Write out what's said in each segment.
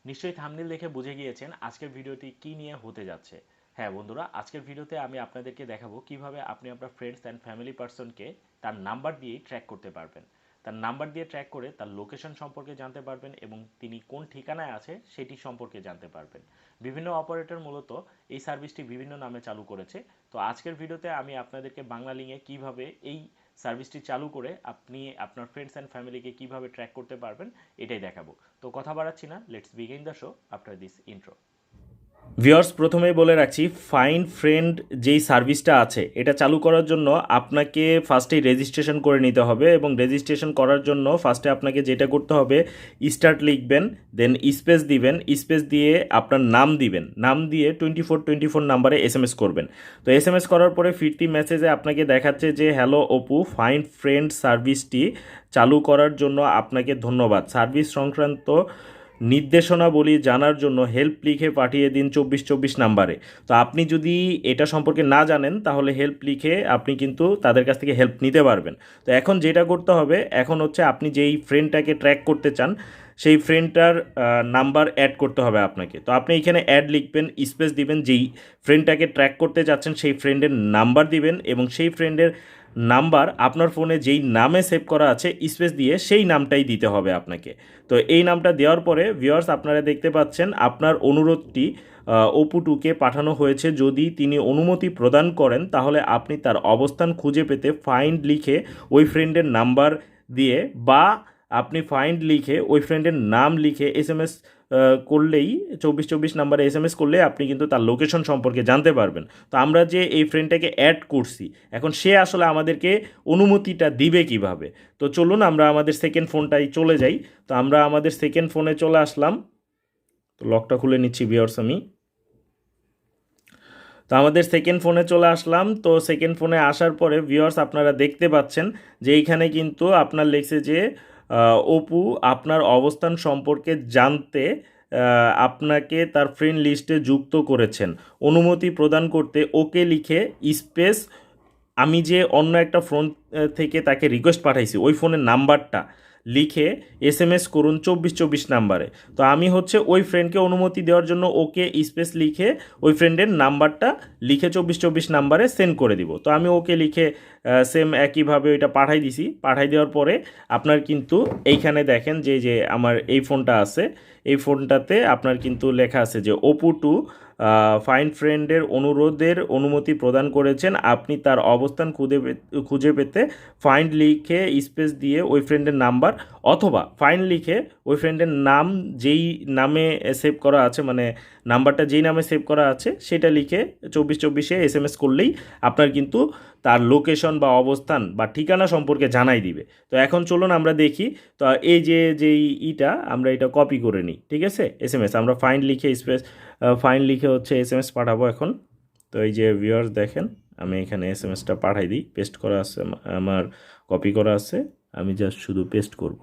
নিশ্চয়ই থাম্বনেল দেখে বুঝে গিয়েছেন আজকের ভিডিওটি কি নিয়ে হতে যাচ্ছে। হ্যাঁ বন্ধুরা, আজকের ভিডিওতে আমি আপনাদেরকে দেখাবো কিভাবে আপনি আপনার ফ্রেন্ডস অ্যান্ড ফ্যামিলি পার্সনকে তার নাম্বার দিয়েই ট্র্যাক করতে পারবেন। তার নাম্বার দিয়ে ট্র্যাক করে তার লোকেশন সম্পর্কে জানতে পারবেন এবং তিনি কোন ঠিকানায় আছে সেটি সম্পর্কে জানতে পারবেন। বিভিন্ন অপারেটর মূলত এই সার্ভিসটি বিভিন্ন নামে চালু করেছে। তো আজকের ভিডিওতে আমি আপনাদেরকে বাংলা লিঙ্কে কিভাবে এই সার্ভিসটি চালু করে আপনি আপনার ফ্রেন্ডস অ্যান্ড ফ্যামিলিকে কিভাবে ট্র্যাক করতে পারবেন এটাই দেখাবো। তো কথা বাড়াচ্ছি না, let's begin the show after this intro. Viewers, প্রথমেই বলে রাখছি, ফাইন্ড ফ্রেন্ড যেই সার্ভিসটা আছে এটা চালু করার জন্য আপনাকে ফার্স্টেই রেজিস্ট্রেশন করে নিতে হবে এবং রেজিস্ট্রেশন করার জন্য ফার্স্টে আপনাকে যেটা করতে হবে, স্টার্ট লিখবেন, দেন স্পেস দিবেন, স্পেস দিয়ে আপনার নাম দিবেন, নাম দিয়ে 2424 নাম্বারে এসএমএস করবেন। তো এসএমএস করার পরে ফিরতি মেসেজে আপনাকে দেখাচ্ছে যে হ্যালো অপু, ফাইন্ড ফ্রেন্ড সার্ভিসটি চালু করার জন্য আপনাকে ধন্যবাদ। সার্ভিস সংক্রান্ত নির্দেশনাবলী জানার জন্য হেল্প লিখে পাঠিয়ে দিন 2424 নাম্বারে। তো আপনি যদি এটা সম্পর্কে না জানেন তাহলে হেল্প লিখে আপনি কিন্তু তাদের কাছ থেকে হেল্প নিতে পারবেন। তো এখন যেটা করতে হবে, এখন হচ্ছে আপনি যেই ফ্রেন্ডটাকে ট্র্যাক করতে চান সেই ফ্রেন্ডটার নাম্বার অ্যাড করতে হবে আপনাকে। তো আপনি এখানে অ্যাড লিখবেন, স্পেস দিবেন, যেই ফ্রেন্ডটাকে ট্র্যাক করতে চাচ্ছেন সেই ফ্রেন্ডের নাম্বার দিবেন এবং সেই ফ্রেন্ডের নাম্বার আপনার ফোনে যেই নামে সেভ করা আছে স্পেস দিয়ে সেই নামটাই দিতে হবে আপনাকে। তো এই নামটা দেওয়ার পরে ভিউয়ার্স আপনারা দেখতে পাচ্ছেন আপনার অনুরোধটি অপু2কে পাঠানো হয়েছে। যদি তিনি অনুমতি প্রদান করেন তাহলে আপনি তার অবস্থান খুঁজে পেতে ফাইন্ড লিখে ওই ফ্রেন্ডের নাম্বার দিয়ে বা আপনি ফাইন্ড লিখে ওই ফ্রেন্ডের নাম লিখে এসএমএস করলেই 2424 নাম্বারে এসএমএস করলে আপনি কিন্তু তার লোকেশন সম্পর্কে জানতে পারবেন। তো আমরা যে এই ফ্রেন্ডটাকে অ্যাড করছি, এখন সে আসলে আমাদেরকে অনুমতিটা দিবে কিভাবে। তো চলুন আমরা আমাদের সেকেন্ড ফোনটাই চলে যাই। তো আমরা আমাদের সেকেন্ড ফোনে চলে আসলাম। তো লকটা খুলে নিচ্ছি ভিউয়ার্স আমি। তো আমাদের সেকেন্ড ফোনে চলে আসলাম। তো সেকেন্ড ফোনে আসার পরে ভিউয়ার্স আপনারা দেখতে পাচ্ছেন যে এইখানে কিন্তু আপনার লেখছে যে অপু আপনার অবস্থান সম্পর্কে জানতে আপনাকে তার ফ্রেন্ড লিস্টে যুক্ত করেছেন, অনুমতি প্রদান করতে ওকে লিখে স্পেস আমি যে অন্য একটা ফোন থেকে তাকে রিকোয়েস্ট পাঠাইছি ওই ফোনের নাম্বারটা লিখে এসএমএস করুন 2424 নাম্বারে। তো আমি হচ্ছে ওই ফ্রেন্ডকে অনুমতি দেওয়ার জন্য ওকে স্পেস লিখে ওই ফ্রেন্ডের নাম্বারটা লিখে 2424 নাম্বারে সেন্ড করে দিব। তো আমি ওকে লিখে সেম একইভাবে ওইটা পাঠাই দিছি। পাঠাই দেওয়ার পরে আপনার কিন্তু এইখানে দেখেন যে যে আমার এই ফোনটা আছে, এই ফোনটাতে আপনার কিন্তু লেখা আছে যে অপু2 ফাইন্ড ফ্রেন্ডের অনুরোধের অনুমতি প্রদান করেছেন, আপনি তার অবস্থান খুঁজে পেতে ফাইন্ড লিখে স্পেস দিয়ে ওই ফ্রেন্ডের নাম্বার অথবা ফাইন্ড লিখে ওই ফ্রেন্ডের নাম যেই নামে সেভ করা আছে, মানে নাম্বারটা যেই নামে সেভ করা আছে সেটা লিখে 2424 এসএমএস করলেই আপনার কিন্তু তার লোকেশন বা অবস্থান বা ঠিকানা সম্পর্কে জানাই দিবে। তো এখন চলুন আমরা দেখি। তো এই যে যেই আমরা এটা কপি করে নিই, ঠিক আছে। এসএমএস আমরা ফাইন্ড লিখে স্পেস ফাইন্ড লিখে হচ্ছে এসএমএস পাঠাবো এখন। তো এই যে ভিউয়ার্স দেখেন আমি এখানে এসএমএসটা পাঠাই দিই, পেস্ট করা আছে আমার, কপি করা আছে, আমি জাস্ট শুধু পেস্ট করব।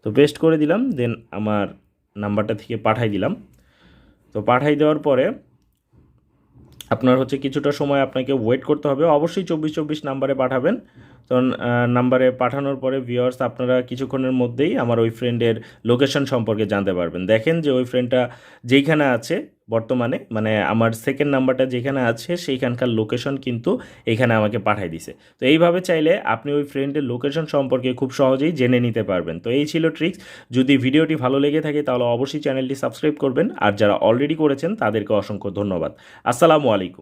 তো পেস্ট করে দিলাম, দেন আমার নাম্বারটা থেকে পাঠাই দিলাম। তো পাঠাই দেওয়ার পরে আপনার হচ্ছে কিছুটা সময় আপনাকে ওয়েট করতে হবে। অবশ্যই 2424 নাম্বারে পাঠাবেন। তো নাম্বারে পাঠানোর পরে ভিউয়ার্স আপনারা কিছুক্ষণের মধ্যেই আমার ওই ফ্রেন্ডের লোকেশন সম্পর্কে জানতে পারবেন। দেখেন যে ওই ফ্রেন্ডটা যেইখানে আছে বর্তমানে, মানে আমার সেকেন্ড নাম্বারটা যেখানে আছে সেইখানকার লোকেশন কিন্তু এইখানে আমাকে পাঠাই দিছে। তো এইভাবে চাইলে আপনি ওই ফ্রেন্ডের লোকেশন সম্পর্কে খুব সহজেই জেনে নিতে পারবেন। তো এই ছিল ট্রিক্স। যদি ভিডিওটি ভালো লেগে থাকে তাহলে অবশ্যই চ্যানেলটি সাবস্ক্রাইব করবেন, আর যারা অলরেডি করেছেন তাদেরকে অসংখ্য ধন্যবাদ। আসসালামু আলাইকুম।